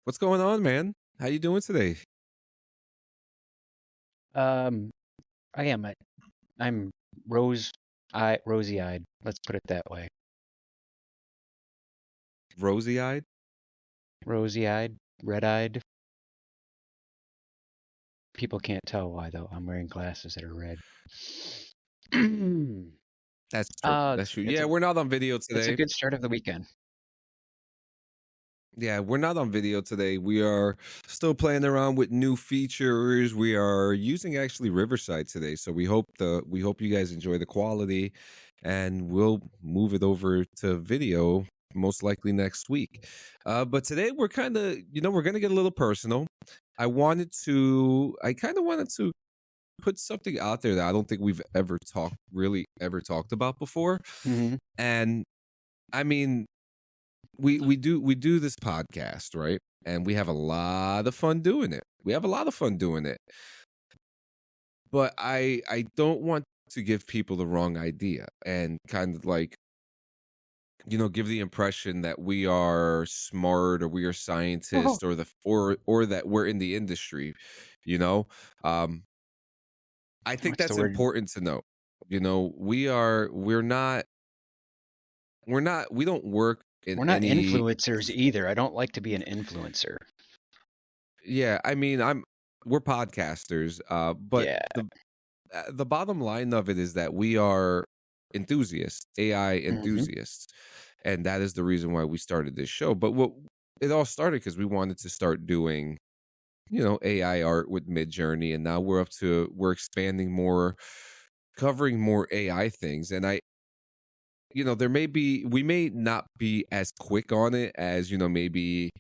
What's going on, man? How you doing today? Um, I am. I'm rosy-eyed. Let's put it that way. Rosy-eyed? Rosy-eyed, red-eyed. People can't tell why though. I'm wearing glasses that are red. That's true. That's It's true. it's Yeah, a we're not on video it's a today. good start of the weekend. Yeah, we're not on video today. We are still playing around with new features. We are using actually Riverside today, so we hope you guys enjoy the quality, and we'll move it over to video most likely next week. But today we're kind of, we're gonna get a little personal. I kind of wanted to put something out there that I don't think we've ever talked about before. hmm And I mean, we do this podcast, right? And we have a lot of fun doing it. But I don't want to give people the wrong idea and kind of like, give the impression that we are smart or we are Oh, scientists or that we're in the industry, you know? Um I think what's the that's word? important to know. We don't work in We're not any. influencers either. I don't like to be an influencer. Yeah, I mean, we're podcasters, but Yeah. the bottom line of it is that we are enthusiasts, AI hmm enthusiasts, and that is the reason why we started this show. But what it all started because we wanted to start doing, AI art with Midjourney, and now we're expanding more, covering more AI things, and we may not be as quick on it as maybe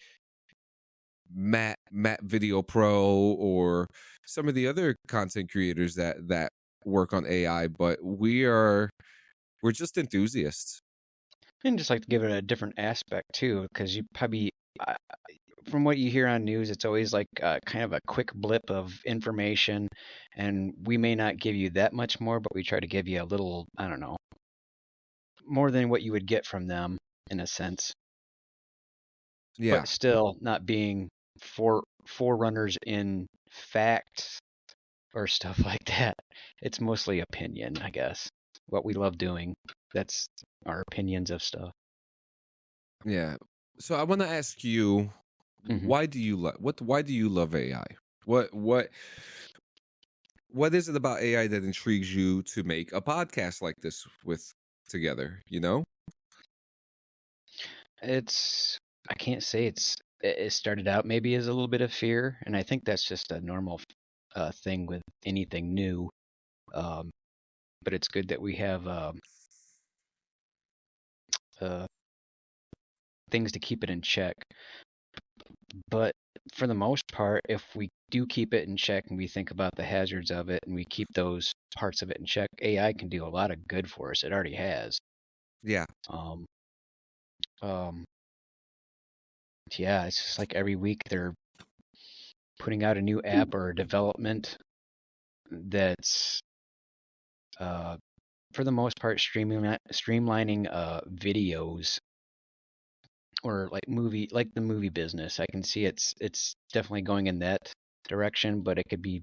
Matt Video Pro or some of the other content creators that work on AI, but we're just enthusiasts. And just like to give it a different aspect too, because you probably, from what you hear on news, it's always like kind of a quick blip of information, and we may not give you that much more, but we try to give you a little, I don't know, more than what you would get from them in a sense, Yeah, but still not being forerunners in facts or stuff like that. It's mostly opinion, I guess. What we love doing. That's our opinions of stuff. yeah. So I want to ask you, hmm why do you love why do you love AI? What what what is it about AI that intrigues you to make a podcast like this with together, you know? It's I can't say it started out maybe as a little bit of fear, and I think that's just a normal thing with anything new. Um, but it's good that we have uh, things to keep it in check. But for the most part, if we do keep it in check and we think about the hazards of it and we keep those parts of it in check, AI can do a lot of good for us. It already has. Yeah. Um, um, yeah, it's just like every week they're putting out a new app or a development that's uh, for the most part streamlining videos or like the movie business. I can see it's definitely going in that direction, but it could be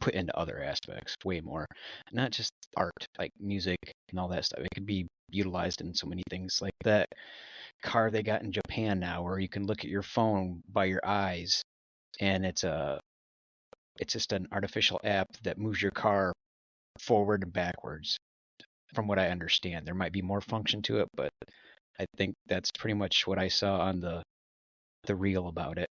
put into other aspects way more, not just art like music and all that stuff. It could be utilized in so many things like that car they got in Japan now where you can look at your phone by your eyes, and it's just an artificial app that moves your car forward and backwards. From what I understand, there might be more function to it, but I think that's pretty much what I saw on the reel about it.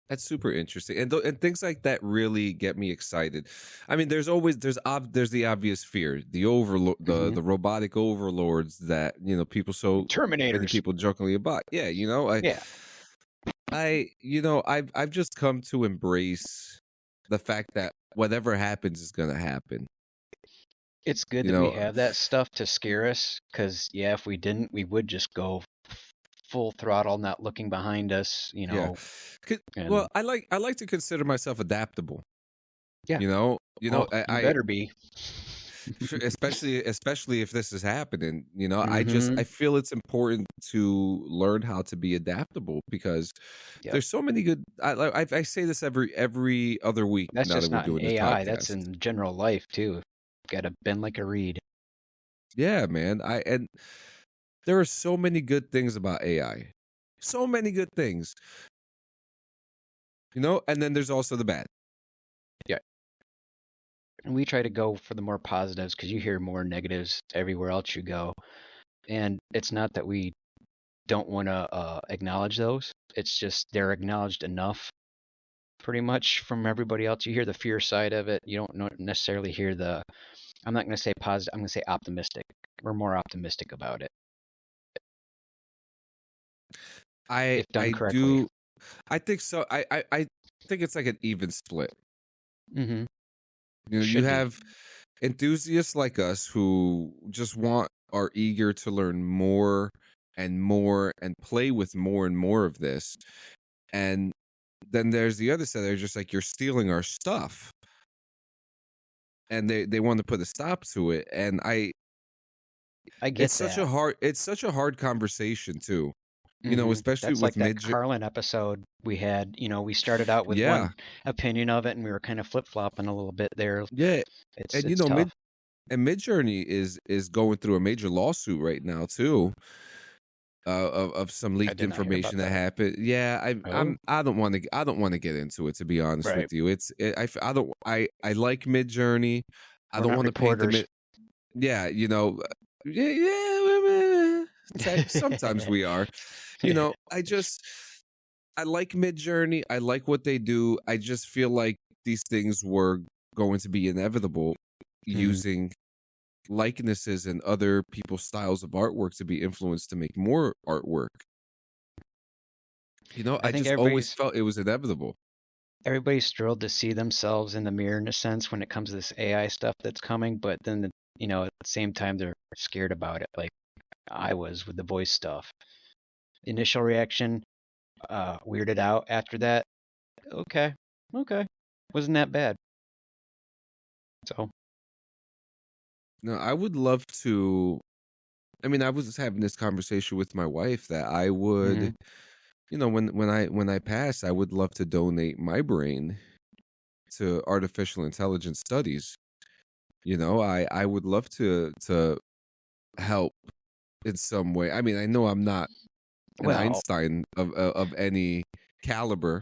That's super interesting, and things like that really get me excited. I mean, there's the obvious fear, the overlord, hmm the robotic overlords that so many Terminators. people jokingly about. Yeah, Yeah, I've just come to embrace the fact that whatever happens is gonna happen. it's good You that we know, have that stuff to scare us, because yeah, if we didn't, we would just go full throttle, not looking behind us, yeah. and Well, I like to consider myself adaptable. yeah. You know, Oh, you I better be. especially if this is happening. Mm-hmm. I feel it's important to learn how to be adaptable because Yep. there's so many good. I say this every other week That's now that just we're not in doing this AI. That's podcast. in general life too. Got to bend like a reed. Yeah, man. And there are so many good things about AI. So many good things. And then there's also the bad. Yeah. And we try to go for the more positives because you hear more negatives everywhere else you go. And it's not that we don't want to acknowledge those. It's just they're acknowledged enough pretty much from everybody else. You hear the fear side of it. You don't necessarily hear the, I'm not going to say positive, I'm going to say optimistic. We're more optimistic about it I if done I correctly. do I think so. I think it's like an even split. Mm-hmm. You Should be. have enthusiasts like us who just are eager to learn more and more and play with more and more of this. And then there's the other side. They're just like, you're stealing our stuff. And they want to put a stop to it. And I get that. it's such a hard conversation too. Mm-hmm. Especially That's like with that mid. Carlin episode we had. We started out with Yeah. one opinion of it, and we were kind of flip flopping a little bit there. Yeah. And It's tough. Midjourney is going through a major lawsuit right now too, of some I leaked did not hear about information that that. happened. Yeah, Oh, I don't want to get into it, to be honest right. with you. I don't I like Midjourney. I We're don't not want to paint the reporters. mid. Yeah, sometimes we are. I just I like Midjourney. I like what they do. I just feel like these things were going to be inevitable, Mhm. using likenesses and other people's styles of artwork to be influenced to make more artwork. I I think just always felt it was inevitable. everybody's thrilled to see themselves in the mirror in a sense when it comes to this AI stuff that's coming, but then at the same time they're scared about it, like I was with the voice stuff. Initial reaction, weirded out. After that, okay, okay, wasn't that bad. So, No, I would love to. I mean, I was having this conversation with my wife that I would, mhm. when I pass, I would love to donate my brain to artificial intelligence studies. I would love to help in some way. I mean, I know I'm not an Well, Einstein of any caliber.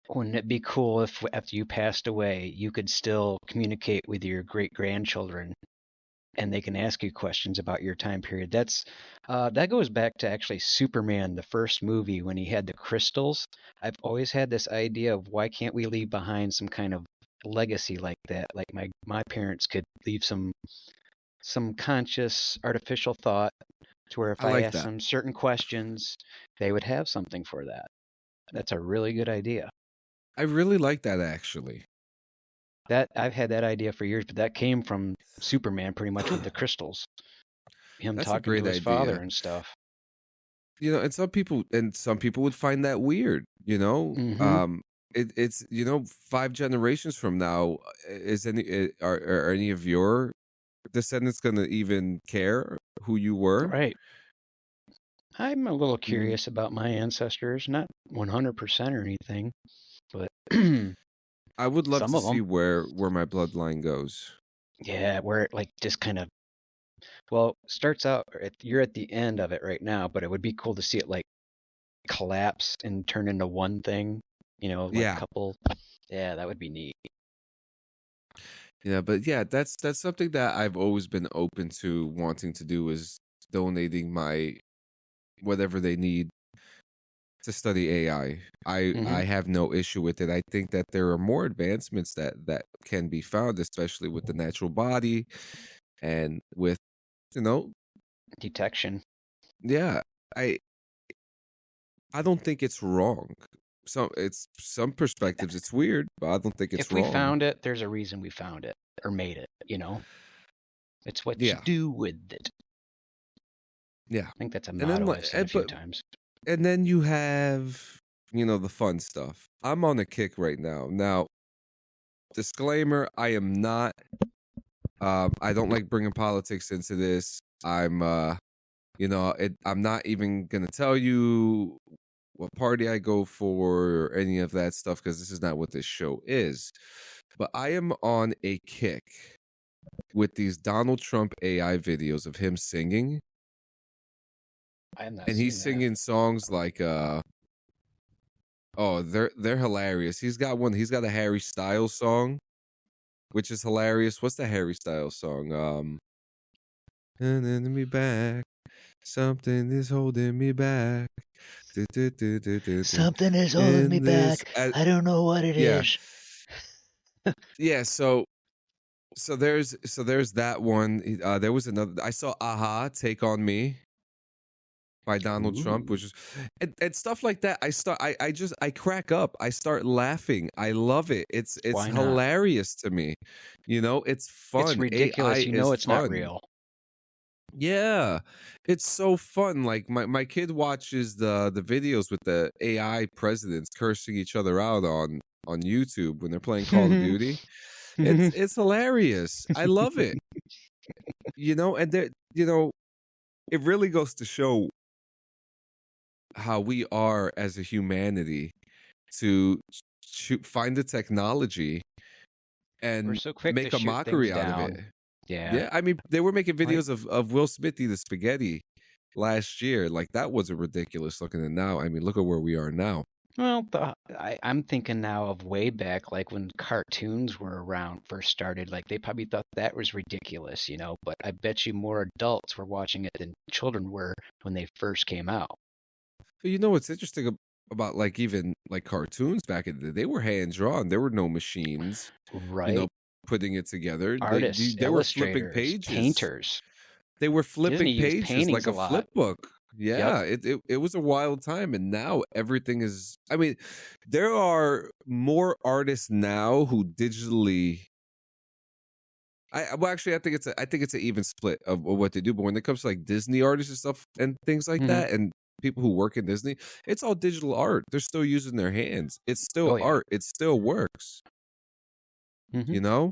wouldn't it be cool if after you passed away, you could still communicate with your great grandchildren and they can ask you questions about your time period? That goes back to actually Superman, the first movie when he had the crystals. I've always had this idea of why can't we leave behind some kind of legacy like that? Like my parents could leave some conscious artificial thought to where if I I like asked that. them certain questions, they would have something for that. That's a really good idea. I really like that actually. That I've had that idea for years, but that came from Superman pretty much with the crystals. Him That's a talking to great his father idea. and stuff. And some people would find that weird. Mm-hmm. It's 5 generations from now, are any of your descendants going to even care who you were? Right. I'm a little Mm, curious about my ancestors, not 100% or anything, but some I would love to of them. see where my bloodline goes. Yeah, where it like just kind of, well, starts out, you're at the end of it right now, but it would be cool to see it like collapse and turn into one thing, like Yeah. couple. Yeah, that would be neat. Yeah, but yeah, that's something that I've always been open to wanting to do, is donating my whatever they need to study AI. I Mm-hmm. have no issue with it. I think that there are more advancements that can be found, especially with the natural body and with you know, Detection. yeah. I I don't think it's wrong. Some perspectives it's weird, but I don't think it's If we wrong. found it, there's a reason we found it or made it. It's what you Yeah. do with it. Yeah. I think that's a And then motto I've said a few times. and then you have the fun stuff. I'm on a kick right now. Now, disclaimer, I am not I don't like bringing politics into this. I'm I'm not even gonna tell you what party I go for or any of that stuff because this is not what this show is. But I am on a kick with these Donald Trump AI videos of him singing. I have not And he's seen that. singing songs like oh, they're hilarious. He's got a Harry Styles song, which is hilarious. What's the Harry Styles song? And then me back. Something is holding me back. Something is holding me In this, back. I don't know what it yeah, is. yeah. So there's that one. There was another. I saw Aha Take on Me by Donald Trump, Ooh. which is and stuff like that. I crack up. I start laughing. I love it. It's Why not? hilarious to me. It's fun. It's ridiculous. AI You know is it's not fun. real. Yeah, it's so fun. Like my kid watches the videos with the AI presidents cursing each other out on YouTube when they're playing Call of Duty. It's hilarious. I love it. And it really goes to show how we are as a humanity to find the technology We're and so quick make to a shoot mockery things out of down. it. Yeah. Yeah, I mean, they were making Like, videos of Will Smith eat the spaghetti last year. Like that wasn't ridiculous looking. And now, I mean, look at where we are now. well, I'm thinking now of way back, like when cartoons were around, first started. Like they probably thought that was ridiculous, But I bet you more adults were watching it than children were when they first came out. But what's interesting about like even like cartoons back in the day, they were hand drawn. There were no machines, Right? putting it together. Artists, They were flipping illustrators, pages. painters. They were Disney flipping used pages paintings like a a lot. flip book. Yep. Yeah, it was a wild time, and now everything is. I mean, there are more artists now who digitally. Well, actually, I think it's an even split of what they do. But when it comes to like Disney artists and stuff and things like Mhm. that, and people who work in Disney, it's all digital art. They're still using their hands. It's still Oh, yeah. art. It still works. Mhm.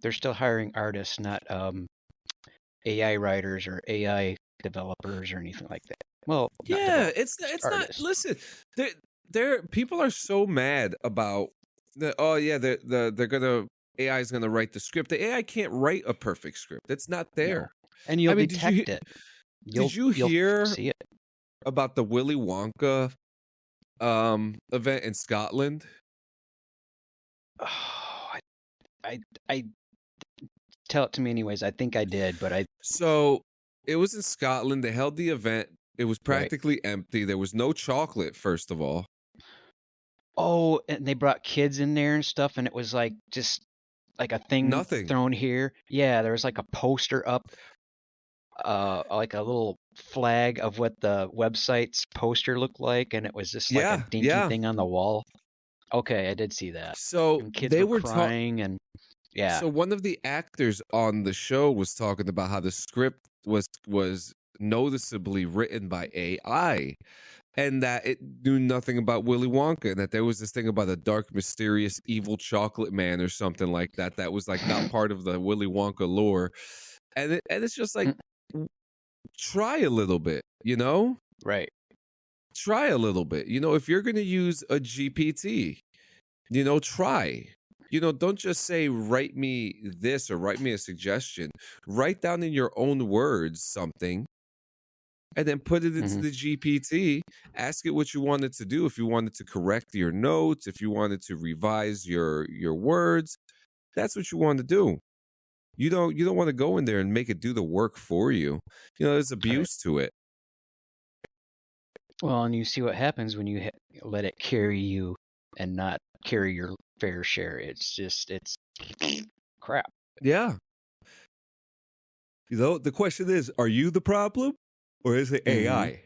They're still hiring artists, not AI writers or AI developers or anything like that. Well, not Yeah, developers, it's not. artists. Listen, there people are so mad about the. Oh yeah, they're gonna AI is gonna write the script. The AI can't write a perfect script. It's not No. there. And you'll I mean, detect it. did you You'll hear see it. about the Willy Wonka event in Scotland? Oh, I tell it to me anyways. I think I did, but So it was in Scotland. They held the event. It was Right. practically empty. There was no chocolate, first of all. Oh, and they brought kids in there and stuff, and it was like just like a thing Nothing. thrown here. Yeah, there was like a poster up, like a little flag of what the website's poster looked like, and it was just like a dinky thing on the wall. Okay, I did see that. So And kids they were were crying, and yeah. So one of the actors on the show was talking about how the script was noticeably written by AI, and that it knew nothing about Willy Wonka, and that there was this thing about a dark, mysterious, evil chocolate man or something like that that was like not part of the Willy Wonka lore, and it's just like try a little bit, Right. Try a little bit, if you're gonna use a GPT, try. Don't just say, write me this or write me a suggestion. Write down in your own words something and then put it into the GPT. Ask it what you want it to do. If you wanted to correct your notes, if you wanted to revise your words, that's what you want to do. You don't want to go in there and make it do the work for you. There's abuse to it. Well, and you see what happens when you let it carry you and not carry your fair share. It's crap. Yeah. The question is, are you the problem or is it AI?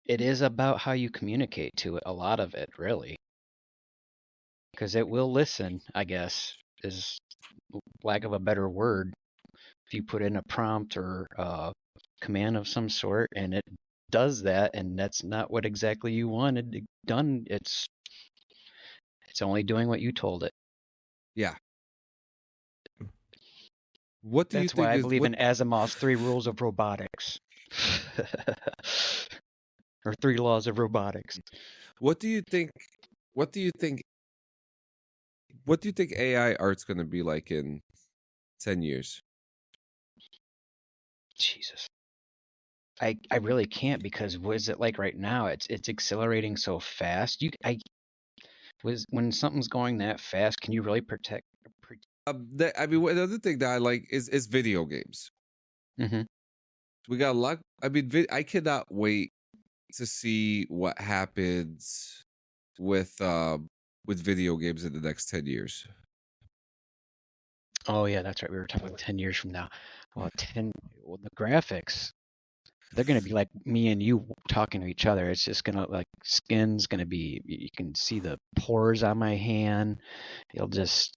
It is about how you communicate to it, a lot of it, really. Because it will listen, I guess, is lack of a better word. If you put in a prompt or a command of some sort and it does that, and that's not what exactly you wanted done, it's It's only doing what you told it. Yeah. What do you That's why think I is believe what? in Asimov's 3 rules of robotics. Or 3 laws of robotics. What do you think? What do you think? What do you think AI art's going to be like in 10 years? Jesus. I really can't, because what is it like right now? It's accelerating so fast. When something's going that fast, can you really protect? I mean, another thing that I like is video games. Mm-hmm. We got a lot. I mean, I cannot wait to see what happens with video games in the next 10 years. Oh yeah, that's right. We were talking 10 years from now. Well, the graphics, they're gonna be like me and you talking to each other. It's just gonna, like, skin's gonna be, you can see the pores on my hand. You'll just,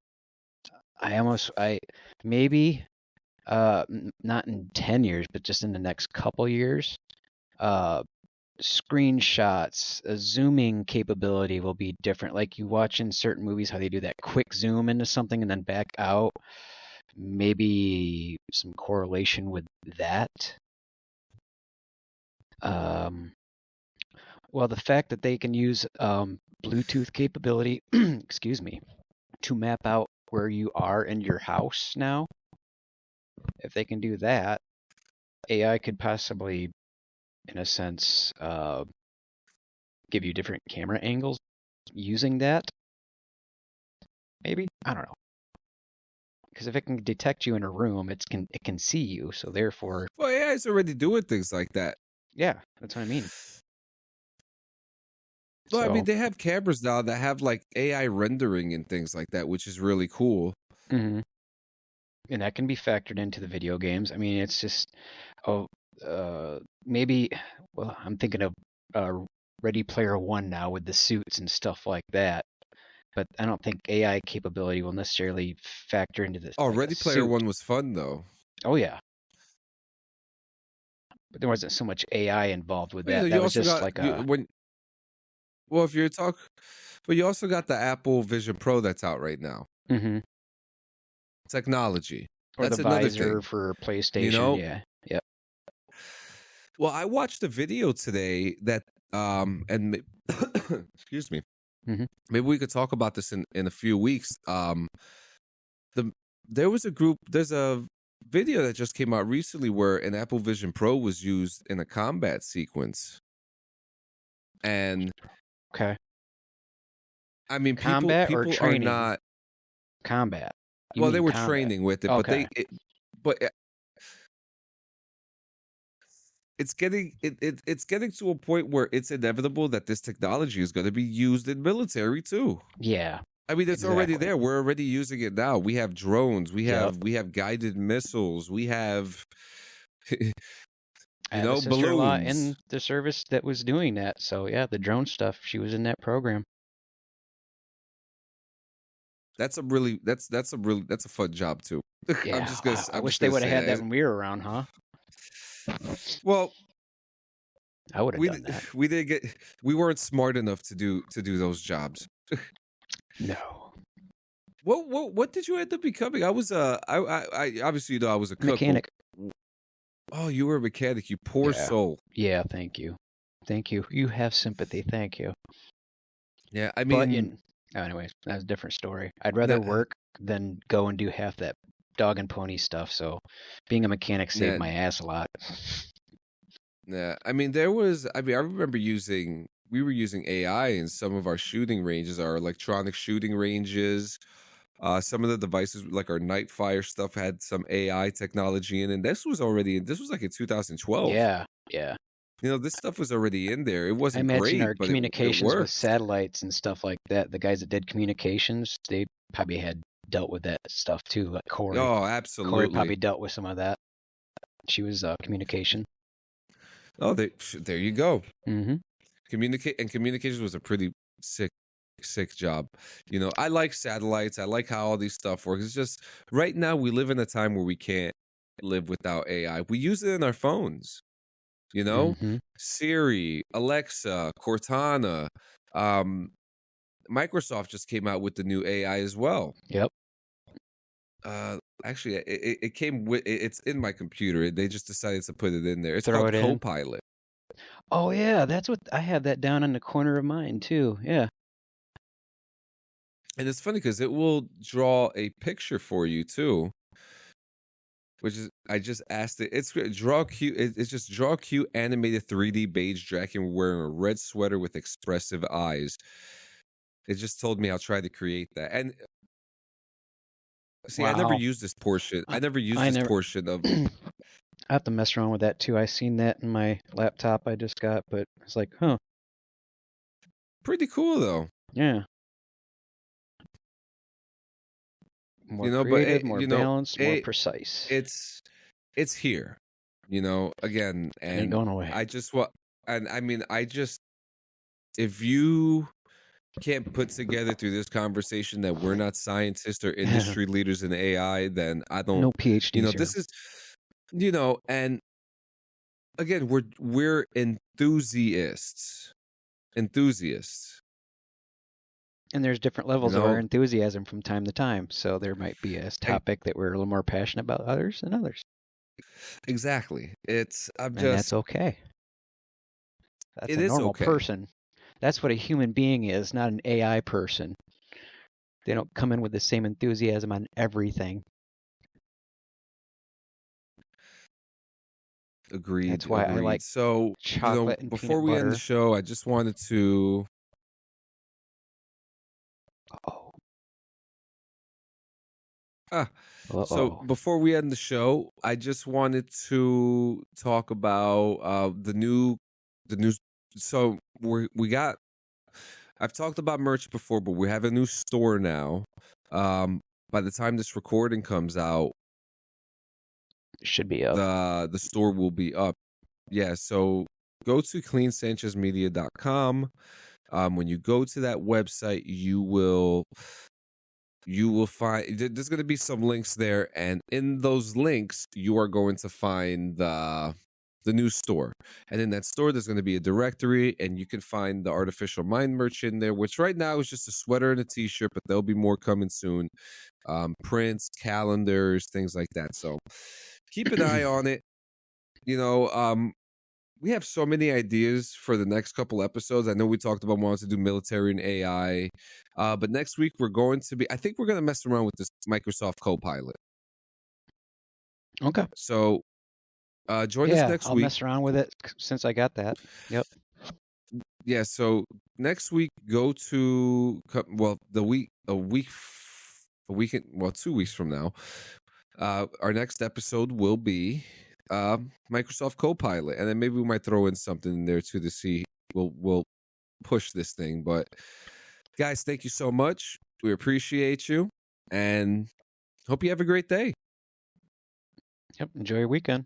I maybe, not in 10 years, but just in the next couple years, uh, screenshots, a zooming capability will be different. Like you watch in certain movies how they do that quick zoom into something and then back out. Maybe some correlation with that. Well, the fact that they can use Bluetooth capability, excuse me, to map out where you are in your house now, if they can do that, AI could possibly, in a sense, give you different camera angles using that. Maybe, I don't know. Because if it can detect you in a room, it can see you. So therefore, Well, AI is already doing things like that. yeah, that's what I mean. Well, I mean, So, they have cameras now that have like AI rendering and things like that, which is really cool. and that can be factored into the video games. I mean, it's just, oh, maybe. Well, I'm thinking of Ready Player One now with the suits and stuff like that. But I don't think AI capability will necessarily factor into this, Oh, like a Ready Player suit. One was fun though. Oh yeah, but there wasn't so much AI involved with Well, that. you That was also just got like a, well, if you're but you also got the Apple Vision Pro that's out right now. Technology. or the That's another visor thing. for PlayStation. You know? Yeah, yep. Well, I watched a video today that and excuse me. Maybe we could talk about this in a few weeks. There's a video that just came out recently where an Apple Vision Pro was used in a combat sequence. And Okay. I mean, Combat or people are training? not. Combat. You Well, they mean were combat? training with it, Okay. but it's getting to a point where it's inevitable that this technology is going to be used in military too. Yeah. I mean, it's already Exactly. there. We're already using it now. We have drones. Yep. We have guided missiles. We have, I have a sister-in-law balloons. in the service that was doing that. So yeah, the drone stuff, she was in that program. That's a fun job too. Yeah. I I'm wish just they gonna would have had say. that when we were around, huh? Well, I would have done that. we weren't smart enough to do those jobs. No. What did you end up becoming? I was I obviously I was a cook. Mechanic. Oh, you were a mechanic. You poor soul. Yeah. Thank you. Thank you. You have sympathy. Thank you. Yeah, I But mean, anyways, that's a different story. I'd rather work than go and do half that dog and pony stuff. So being a mechanic saved my ass a lot. Yeah, I mean, I remember we were using AI in some of our shooting ranges, our electronic shooting ranges. Some of the devices, like our Nightfire stuff, had some AI technology in, and this was like in 2012. Yeah. This stuff was already in there. It I wasn't imagine great, our but it communications with worked. satellites and stuff like that, the guys that did communications, they probably had dealt with that stuff too, like Corey. Oh, absolutely. Corey probably dealt with some of that. She was communication. Oh, there you go. Mm-hmm. Communications was a pretty sick job. I like satellites. I like how all these stuff works. It's just right now we live in a time where we can't live without AI. We use it in our phones. Siri, Alexa, Cortana, Microsoft just came out with the new AI as well. Yep. Actually, it came with it's in my computer. They just decided to put it in there. It's Throw called it in. Copilot. Oh yeah, that's what I have that down in the corner of mine too. Yeah. And it's funny because it will draw a picture for you too. Which is, I just asked it. It's draw cute. It's just draw cute animated 3D beige dragon wearing a red sweater with expressive eyes. It just told me I'll try to create that. And see, I never Wow. used this portion. I never used I this never. portion of. I have to mess around with that too. I seen that in my laptop I just got, but it's like, huh, Pretty cool though. yeah. More But creative, more balanced, more precise. it's here. Again, Ain't and going away. I just want, and I mean, if you can't put together through this conversation that we're not scientists or industry leaders in AI, then I don't. No PhDs This is, and again, we're enthusiasts. And there's different levels You of our know? enthusiasm from time to time. So there might be a topic that we're a little more passionate about others than others. Exactly. And that's okay. That's it a is normal okay. person. That's what a human being is, not an AI person. They don't come in with the same enthusiasm on everything. Agreed. That's why I like so chocolate and before peanut we butter. end the show, I just wanted to. So before we end the show, I just wanted to talk about the new. So we got. I've talked about merch before, but we have a new store now. By the time this recording comes out, it should be up. The store will be up. Yeah, so go to cleansanchezmedia.com. When you go to that website, you will find there's going to be some links there, and in those links, you are going to find the new store. And in that store, there's going to be a directory, and you can find the Artificial Mind merch in there, which right now is just a sweater and a t-shirt, but there'll be more coming soon. Prints, calendars, things like that. So keep an eye on it. We have so many ideas for the next couple episodes. I know we talked about wanting to do military and AI, but next week I think we're going to mess around with this Microsoft Copilot. Okay. So join us next week. I'll mess around with it since I got that. Yep. Yeah, so next week, go to, 2 weeks from now, our next episode will be Microsoft Copilot, and then maybe we might throw in something in there too to see. We'll push this thing, but guys, thank you so much. We appreciate you, and hope you have a great day. Yep. Enjoy your weekend.